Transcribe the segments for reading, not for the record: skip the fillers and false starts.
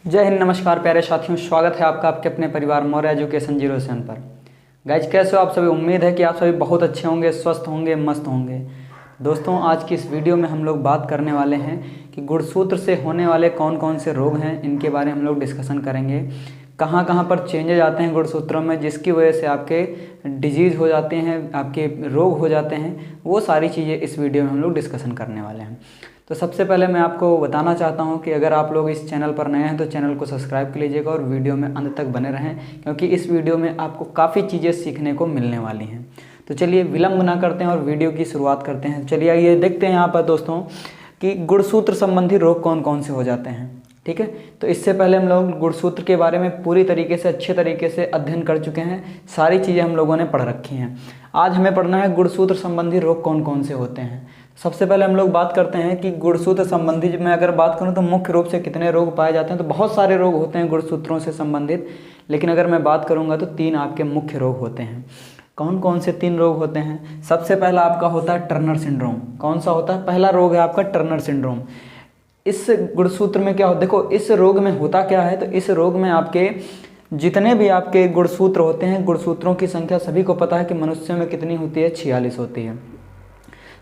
जय हिंद, नमस्कार प्यारे साथियों, स्वागत है आपका आपके अपने परिवार मौर्य एजुकेशन 07 पर। गाइज कैसे हो आप सभी? उम्मीद है कि आप सभी बहुत अच्छे होंगे, स्वस्थ होंगे, मस्त होंगे। दोस्तों, आज की इस वीडियो में हम लोग बात करने वाले हैं कि गुणसूत्र से होने वाले कौन कौन से रोग हैं, इनके बारे में हम लोग डिस्कशन करेंगे। कहाँ कहाँ पर चेंजेज आते हैं गुणसूत्रों में, जिसकी वजह से आपके डिजीज़ हो जाते हैं, आपके रोग हो जाते हैं, वो सारी चीज़ें इस वीडियो में हम लोग डिस्कशन करने वाले हैं। तो सबसे पहले मैं आपको बताना चाहता हूं कि अगर आप लोग इस चैनल पर नए हैं तो चैनल को सब्सक्राइब कर लीजिएगा और वीडियो में अंत तक बने रहें, क्योंकि इस वीडियो में आपको काफ़ी चीज़ें सीखने को मिलने वाली हैं। तो चलिए विलंब ना करते हैं और वीडियो की शुरुआत करते हैं। चलिए आइए देखते हैं यहाँ पर दोस्तों कि गुणसूत्र संबंधी रोग कौन कौन से हो जाते हैं। ठीक है, तो इससे पहले हम लोग गुणसूत्र के बारे में पूरी तरीके से अच्छे तरीके से अध्ययन कर चुके हैं, सारी चीज़ें हम लोगों ने पढ़ रखी हैं। आज हमें पढ़ना है गुणसूत्र संबंधी रोग कौन कौन से होते हैं। सबसे पहले हम लोग बात करते हैं कि गुणसूत्र संबंधी मैं अगर बात करूं तो मुख्य रूप से कितने रोग पाए जाते हैं। तो बहुत सारे रोग होते हैं गुणसूत्रों से संबंधित, लेकिन अगर मैं बात करूंगा तो 3 आपके मुख्य रोग होते हैं। कौन कौन से 3 रोग होते हैं? सबसे पहला आपका होता है टर्नर सिंड्रोम। कौन सा होता है? पहला रोग है आपका टर्नर सिंड्रोम। इस गुणसूत्र में क्या होता है, देखो इस रोग में होता क्या है, तो इस रोग में आपके जितने भी आपके गुणसूत्र होते हैं, गुणसूत्रों की संख्या सभी को पता है कि मनुष्यों में कितनी होती है, 46 होती है।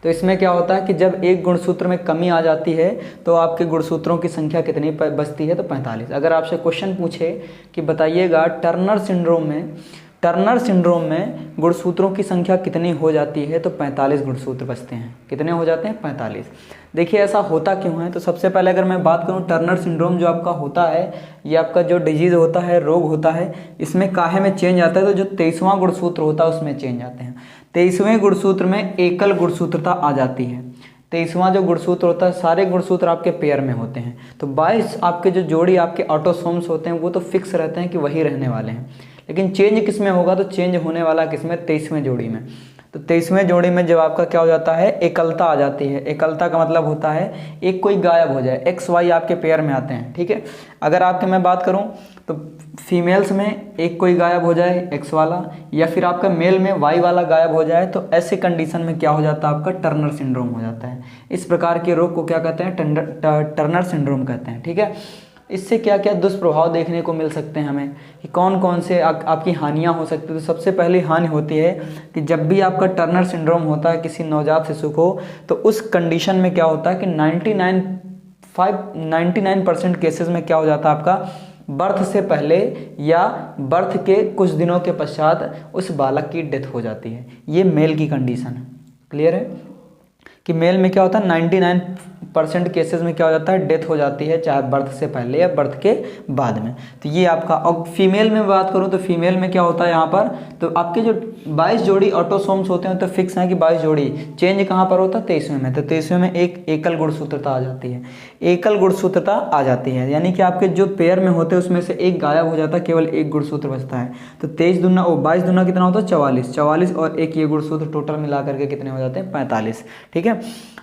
तो इसमें क्या होता है कि जब एक गुणसूत्र में कमी आ जाती है तो आपके गुणसूत्रों की संख्या कितनी बचती है, तो 45। अगर आपसे क्वेश्चन पूछे कि बताइएगा टर्नर सिंड्रोम में गुणसूत्रों की संख्या कितनी हो जाती है, तो 45 गुणसूत्र बचते हैं। कितने हो जाते हैं? 45। देखिए ऐसा होता क्यों है, तो सबसे पहले अगर मैं बात करूं टर्नर सिंड्रोम जो आपका होता है, ये आपका जो डिजीज़ होता है, रोग होता है, इसमें काहे में चेंज आता है, तो जो 23वां गुणसूत्र होता है उसमें चेंज आते हैं। 23वें गुणसूत्र में एकल गुणसूत्रता आ जाती है। 23वां जो गुणसूत्र होता है, सारे गुणसूत्र आपके पेयर में होते हैं। तो 22 आपके जो जोड़ी आपके ऑटोसोम्स होते हैं वो तो फिक्स रहते हैं कि वही रहने वाले हैं, लेकिन चेंज किस में होगा, तो चेंज होने वाला किसमें? 23वें जोड़ी में। तो 23वें जोड़ी में जब आपका क्या हो जाता है, एकलता आ जाती है। एकलता का मतलब होता है एक कोई गायब हो जाए, एक्स वाई आपके पेयर में आते हैं। ठीक है, अगर आपके मैं बात करूं तो फीमेल्स में एक कोई गायब हो जाए एक्स वाला, या फिर आपका मेल में वाई वाला गायब हो जाए, तो ऐसे कंडीशन में क्या हो जाता है, आपका टर्नर सिंड्रोम हो जाता है। इस प्रकार के रोग को क्या कहते हैं? टर्नर सिंड्रोम कहते हैं। ठीक है, इससे क्या क्या दुष्प्रभाव देखने को मिल सकते हैं हमें, कि कौन कौन से आपकी हानियां हो सकती है। तो सबसे पहली हानि होती है कि जब भी आपका टर्नर सिंड्रोम होता है किसी नवजात शिशु को, तो उस कंडीशन में क्या होता है कि 99% केसेस में क्या हो जाता है, आपका बर्थ से पहले या बर्थ के कुछ दिनों के पश्चात उस बालक की डेथ हो जाती है। ये मेल की कंडीशन है। क्लियर है कि मेल में क्या होता है, 99% केसेस में क्या हो जाता है, डेथ हो जाती है, चाहे बर्थ से पहले या बर्थ के बाद में। तो ये आपका। और फीमेल में बात करूं तो फीमेल में क्या होता है यहाँ पर, तो आपके जो 22 जोड़ी ऑटोसोम्स होते हैं तो फिक्स है कि 22 जोड़ी। चेंज कहाँ पर होता है? 23वें में। तो 23वें में एक एकल गुणसूत्रता आ जाती है। एकल गुणसूत्रता आ जाती है यानी कि आपके जो पेयर में होते हैं उसमें से एक गायब हो जाता है, केवल एक गुणसूत्र बचता है। तो 22 दूना कितना होता है? 44 और एक ये गुणसूत्र टोटल मिला करके कितने हो जाते हैं? 45। ठीक है,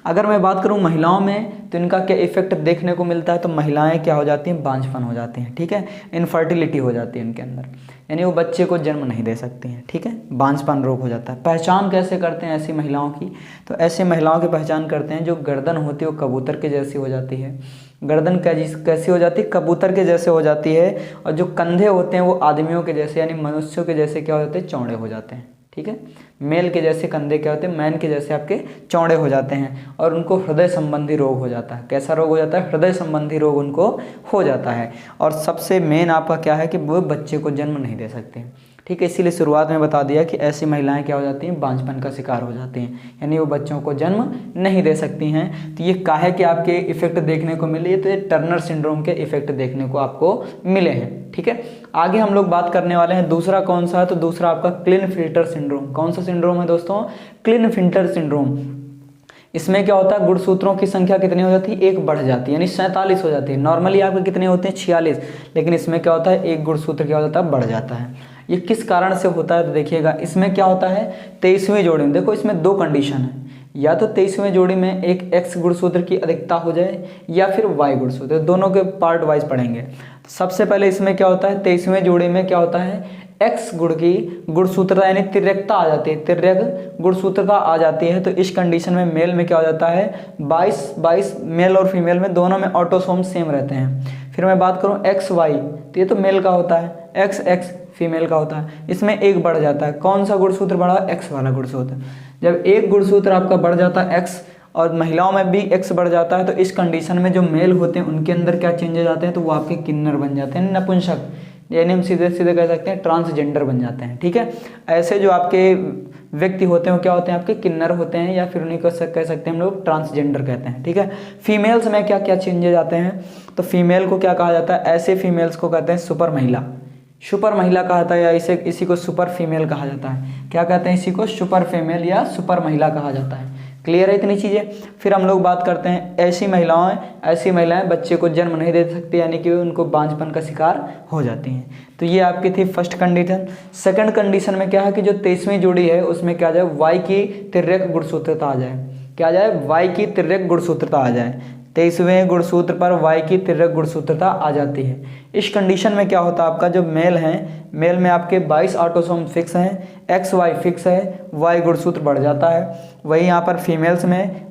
अगर मैं बात करूं महिलाओं में तो इनका क्या इफेक्ट देखने को मिलता है, तो महिलाएं क्या हो जाती हैं? बांझपन हो जाती हैं। ठीक है, इनफर्टिलिटी हो जाती है इनके अंदर, यानी वो बच्चे को जन्म नहीं दे सकती हैं। ठीक है, बांझपन रोग हो जाता है। पहचान कैसे करते हैं ऐसी महिलाओं की, तो ऐसी महिलाओं की पहचान करते हैं जो गर्दन होती है वो कबूतर के जैसी हो जाती है। गर्दन कैसी हो जाती है? कबूतर के जैसे हो जाती है। और जो कंधे होते हैं वो आदमियों के जैसे यानी मनुष्यों के जैसे क्या हो जाते हैं? चौड़े हो जाते हैं। ठीक है, मेल के जैसे कंधे क्या होते हैं? मैन के जैसे आपके चौड़े हो जाते हैं। और उनको हृदय संबंधी रोग हो जाता है। कैसा रोग हो जाता है? हृदय संबंधी रोग उनको हो जाता है। और सबसे मेन आपका क्या है कि वो बच्चे को जन्म नहीं दे सकते। ठीक है, इसीलिए शुरुआत में बता दिया कि ऐसी महिलाएं क्या हो जाती हैं? बांझपन का शिकार हो जाती हैं, यानी वो बच्चों को जन्म नहीं दे सकती हैं। तो ये काहे के आपके इफेक्ट देखने को मिले, तो ये टर्नर सिंड्रोम के इफेक्ट देखने को आपको मिले हैं। ठीक है, आगे हम लोग बात करने वाले हैं दूसरा कौन सा है, तो दूसरा आपका क्लिनफिल्टर सिंड्रोम। कौन सा सिंड्रोम है दोस्तों? क्लिनफिल्टर सिंड्रोम। इसमें क्या होता है? गुणसूत्रों की संख्या कितनी हो जाती है? एक बढ़ जाती है, यानी 47 हो जाती है। नॉर्मली आपके कितने होते हैं? 46, लेकिन इसमें क्या होता है? एक गुणसूत्र क्या हो जाता है? बढ़ जाता है। ये किस कारण से होता है, तो देखिएगा इसमें क्या होता है, 23वें जोड़ी में देखो इसमें 2 कंडीशन है, या तो 23वें जोड़ी में एक एक्स गुणसूत्र की अधिकता हो जाए या फिर वाई गुणसूत्र, दोनों के पार्ट वाइज पढ़ेंगे। सबसे पहले इसमें क्या होता है, 23वें जोड़ी में क्या होता है, एक्स गुण की गुणसूत्रता यानी तिर्यकता आ जाती है, तिर्यक गुणसूत्रता आ जाती है। तो इस कंडीशन में मेल में क्या हो जाता है, 22 मेल और फीमेल में दोनों में ऑटोसोम सेम रहते हैं। फिर मैं बात करूँ एक्स वाई, तो ये तो मेल का होता है, एक्स एक्स फीमेल का होता है। इसमें एक बढ़ जाता है, कौन सा गुणसूत्र बढ़ा? एक्स वाला गुणसूत्र। जब एक गुणसूत्र आपका बढ़ जाता है एक्स और महिलाओं में भी एक्स बढ़ जाता है, तो इस कंडीशन में जो मेल होते हैं उनके अंदर क्या चेंजेस आते हैं? तो वो आपके किन्नर बन जाते हैं, नपुंसक, यानी हम सीधे सीधे कह सकते हैं ट्रांसजेंडर बन जाते हैं। ठीक है, ऐसे जो आपके व्यक्ति होते हैं वो क्या होते हैं? आपके किन्नर होते हैं, या फिर उन्हीं को कह सकते हैं हम लोग ट्रांसजेंडर कहते हैं। ठीक है, फीमेल्स में क्या क्या चेंजेस आते हैं? तो फीमेल को क्या कहा जाता है? ऐसे फीमेल्स को कहते हैं सुपर महिला, सुपर महिला कहा जाता है, या इसी को सुपर फीमेल कहा जाता है। क्या कहते हैं? इसी को सुपर फीमेल या सुपर महिला कहा जाता है। क्लियर है इतनी चीज़ें? फिर हम लोग बात करते हैं ऐसी महिलाएं बच्चे को जन्म नहीं दे सकती, यानी कि उनको बांझपन का शिकार हो जाती हैं। तो ये आपकी थी फर्स्ट कंडीशन। सेकंड कंडीशन में क्या है कि जो 23वीं जोड़ी है उसमें क्या आ जाए? वाई की तिर्यक गुणसूत्रता आ जाए। क्या आ जाए? वाई की तिर्यक गुणसूत्रता आ जाए। 23वें गुणसूत्र पर वाई की तिर्यक गुणसूत्रता आ जाती है। इस कंडीशन में क्या होता है? आपका जो मेल है, मेल में आपके 22 ऑटोसोम फिक्स हैं, एक्स वाई फिक्स है, वाई गुणसूत्र बढ़ जाता है। वहीं यहाँ पर फीमेल्स में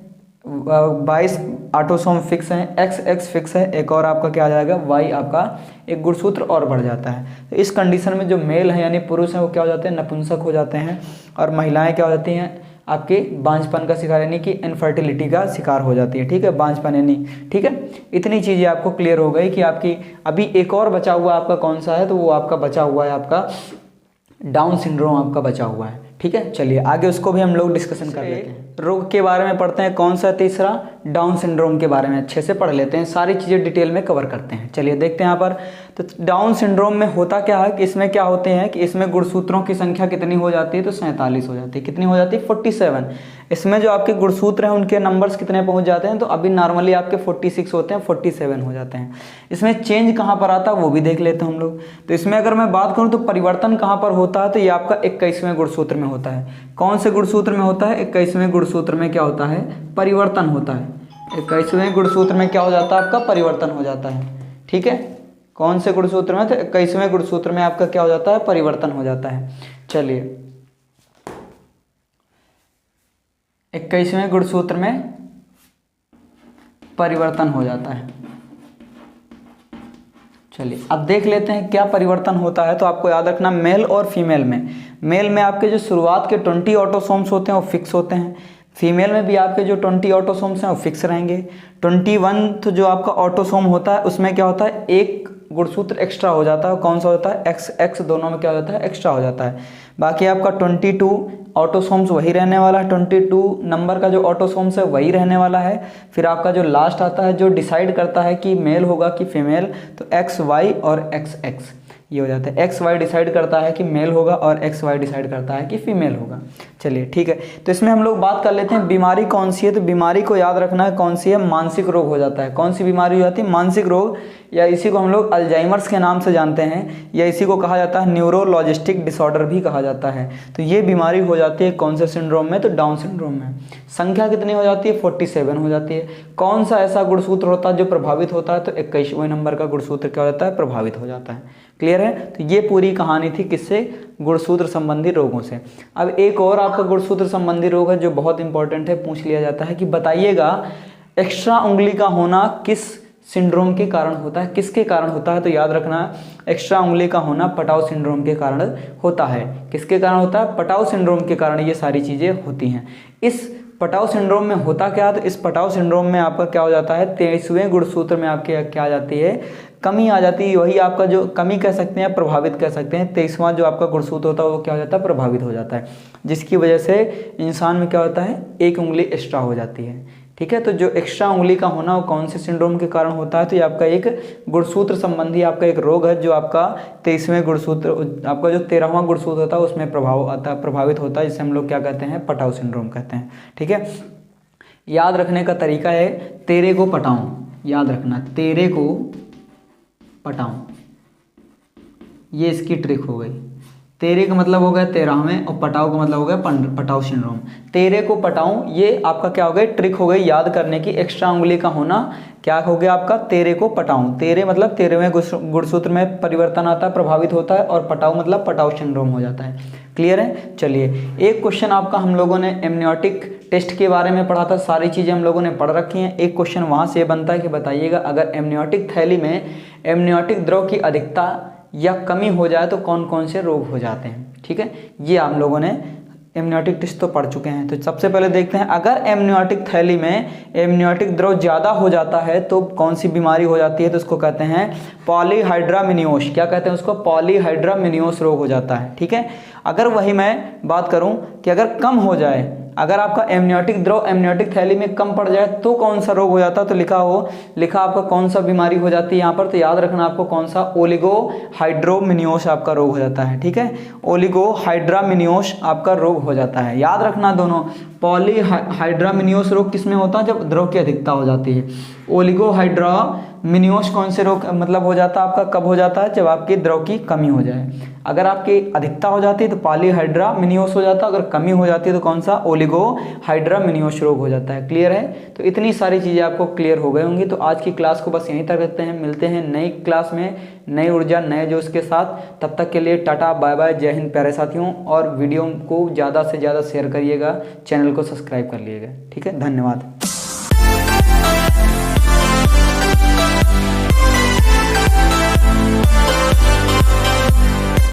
22 ऑटोसोम फिक्स हैं, एक्स एक्स फिक्स है, एक और आपका क्या आ जाएगा? वाई आपका एक गुणसूत्र और बढ़ जाता है। तो इस कंडीशन में जो मेल है यानी पुरुष हैं वो क्या हो जाते हैं? नपुंसक हो जाते हैं, और महिलाएं क्या हो जाती हैं? आपके बांझपन का शिकार, यानी कि इनफर्टिलिटी का शिकार हो जाती है। ठीक है, बांझपन यानी, ठीक है, इतनी चीज़ें आपको क्लियर हो गई कि आपकी अभी एक और बचा हुआ आपका कौन सा है? तो वो आपका बचा हुआ है आपका डाउन सिंड्रोम आपका बचा हुआ है। ठीक है, चलिए आगे उसको भी हम लोग डिस्कशन कर लेते हैं। रोग के बारे में पढ़ते हैं, कौन सा? तीसरा, डाउन सिंड्रोम के बारे में अच्छे से पढ़ लेते हैं, सारी चीज़ें डिटेल में कवर करते हैं। चलिए देखते हैं यहाँ पर। तो डाउन सिंड्रोम में होता क्या है कि इसमें क्या होते हैं कि इसमें गुणसूत्रों की संख्या कितनी हो जाती है? तो 47 हो जाती है। कितनी हो जाती है? 47। इसमें जो आपके गुणसूत्र हैं उनके नंबर्स कितने पहुंच जाते हैं? तो अभी नॉर्मली आपके 46 होते हैं, 47 हो जाते हैं। इसमें चेंज कहाँ पर आता है वो भी देख लेते हैं हम लोग। तो इसमें अगर मैं बात करूँ तो परिवर्तन कहाँ पर होता है? तो ये आपका 21वें गुणसूत्र में होता है। कौन से गुणसूत्र में होता है? 21वें गुणसूत्र में क्या होता है? परिवर्तन होता है। 21वें गुणसूत्र में क्या हो जाता है? आपका परिवर्तन हो जाता है। ठीक है, कौन से गुणसूत्र में? तो 21वें गुणसूत्र में आपका क्या हो जाता है? परिवर्तन हो जाता है। चलिए 21वें गुणसूत्र में परिवर्तन हो जाता है। चलिए अब देख लेते हैं क्या परिवर्तन होता है। तो आपको याद रखना, मेल और फीमेल में, मेल में आपके जो शुरुआत के 20 ऑटोसोम्स होते हैं वो फिक्स होते हैं। फीमेल में भी आपके जो 20 ऑटोसोम्स हैं वो फिक्स रहेंगे। 21 जो आपका ऑटोसोम होता है उसमें क्या होता है? एक गुणसूत्र एक्स्ट्रा हो जाता है। कौन सा होता है? एक्स एक्स, दोनों में क्या हो जाता है? एक्स्ट्रा हो जाता है। बाकी आपका 22 ऑटोसोम्स वही रहने वाला है, 22 नंबर का जो ऑटोसोम्स है वही रहने वाला है। फिर आपका जो लास्ट आता है जो डिसाइड करता है कि मेल होगा कि फीमेल, तो एक्स वाई और एक्स एक्स ये हो जाता है। एक्स वाई डिसाइड करता है कि मेल होगा और एक्स वाई डिसाइड करता है कि फीमेल होगा। चलिए ठीक है, तो इसमें हम लोग बात कर लेते हैं बीमारी कौन सी है। तो बीमारी को याद रखना है कौन सी है? मानसिक रोग हो जाता है। कौन सी बीमारी हो जाती है? मानसिक रोग, या इसी को हम लोग अल्जाइमर्स के नाम से जानते हैं, या इसी को कहा जाता है न्यूरोलॉजिस्टिक डिसऑर्डर भी कहा जाता है। तो ये बीमारी हो जाती है कौन से सिंड्रोम में? तो डाउन सिंड्रोम में। संख्या कितनी हो जाती है? 47 हो जाती है। कौन सा ऐसा गुणसूत्र होता है जो प्रभावित होता है? तो 21वें नंबर का गुणसूत्र क्या हो जाता है? प्रभावित हो जाता है। क्लियर है? तो ये पूरी कहानी थी किससे? गुणसूत्र संबंधी रोगों से। अब एक और आपका गुणसूत्र संबंधी रोग है जो बहुत इंपॉर्टेंट है, पूछ लिया जाता है कि बताइएगा एक्स्ट्रा उंगली का होना किस सिंड्रोम के कारण होता है? किसके कारण होता है? तो याद रखना, एक्स्ट्रा उंगली का होना पटाव सिंड्रोम के कारण होता है। किसके कारण होता है? पटाव सिंड्रोम के कारण ये सारी चीज़ें होती हैं। इस पटाव सिंड्रोम में होता क्या? तो इस पटाव सिंड्रोम में आपका क्या हो जाता है? 23वें गुणसूत्र में आपके क्या आ जाती है? कमी आ जाती है। वही आपका जो कमी कह सकते हैं, प्रभावित कह सकते हैं। 23वां जो आपका गुणसूत्र होता है वो क्या हो जाता है? प्रभावित हो जाता है, जिसकी वजह से इंसान में क्या होता है? एक उंगली एक्स्ट्रा हो जाती है। ठीक है, तो जो एक्स्ट्रा उंगली का होना वो कौन से सिंड्रोम के कारण होता है? तो ये आपका एक गुणसूत्र संबंधी आपका एक रोग है जो आपका 23वें गुणसूत्र, आपका जो 13वां गुणसूत्र होता है उसमें प्रभावित होता है, जिसे हम लोग क्या कहते हैं? पटाव सिंड्रोम कहते हैं। ठीक है, याद रखने का तरीका है तेरे को पटाऊं। याद रखना, तेरे को पटाऊं, ये इसकी ट्रिक हो गई। तेरे का मतलब हो गया 13वें और पटाव का मतलब हो गया पटाव सिंड्रोम। तेरे को पटाऊं, ये आपका क्या हो गया? ट्रिक हो गई याद करने की। एक्स्ट्रा उंगली का होना क्या हो गया आपका? तेरे को पटाऊं। तेरे मतलब 13वें गुणसूत्र में परिवर्तन आता है, प्रभावित होता है, और पटाव मतलब पटाव सिंड्रोम हो जाता है। क्लियर है। चलिए, एक क्वेश्चन आपका हम लोगों ने एमनियोटिक टेस्ट के बारे में पढ़ा था, सारी चीज़ें हम लोगों ने पढ़ रखी हैं। एक क्वेश्चन वहाँ से बनता है कि बताइएगा अगर एमनियोटिक थैली में एमनियोटिक द्रव की अधिकता या कमी हो जाए तो कौन कौन से रोग हो जाते हैं। ठीक है, ये हम लोगों ने एमनियोटिक टेस्ट तो पढ़ चुके हैं। तो सबसे पहले देखते हैं, अगर एमनियोटिक थैली में एमनियोटिक द्रव ज़्यादा हो जाता है तो कौन सी बीमारी हो जाती है, तो उसको कहते हैं पॉलीहाइड्रामिनियोस। क्या कहते हैं उसको? पॉलीहाइड्रामिनियोस रोग हो जाता है। ठीक है, अगर वही मैं बात करूं कि अगर कम हो जाए, अगर आपका एमनियोटिक द्रव एमनियोटिक थैली में कम पड़ जाए तो कौन सा रोग हो जाता है, तो लिखा आपका कौन सा बीमारी हो जाती है यहाँ पर, तो याद रखना आपको कौन सा, ओलिगोहाइड्रोमिनियोस आपका रोग हो जाता है। ठीक है, ओलिगोहाइड्रामिनियोस आपका रोग हो जाता है, याद रखना दोनों। पॉलीहाइड्रामिनियोस रोग किस में होता है? जब द्रव की अधिकता हो जाती है। ओलिगोहाइड्रामिनियोस कौन से रोग मतलब हो जाता है आपका, कब हो जाता है? जब आपके द्रव की कमी हो जाए। अगर आपकी अधिकता हो जाती है तो पॉलीहाइड्रामिनियोस हो जाता है, अगर कमी हो जाती है तो कौन सा, ओलिगोहाइड्रामिनियोस रोग हो जाता है। क्लियर है? तो इतनी सारी चीज़ें आपको क्लियर हो गई होंगी। तो आज की क्लास को बस यहीं तक रखते हैं, मिलते हैं नई क्लास में नई ऊर्जा नए जोश के साथ। तब तक के लिए टाटा बाय बाय, जय हिंद प्यारे साथियों। और वीडियो को ज़्यादा से ज़्यादा शेयर करिएगा, चैनल को सब्सक्राइब कर लीजिएगा। ठीक है, धन्यवाद।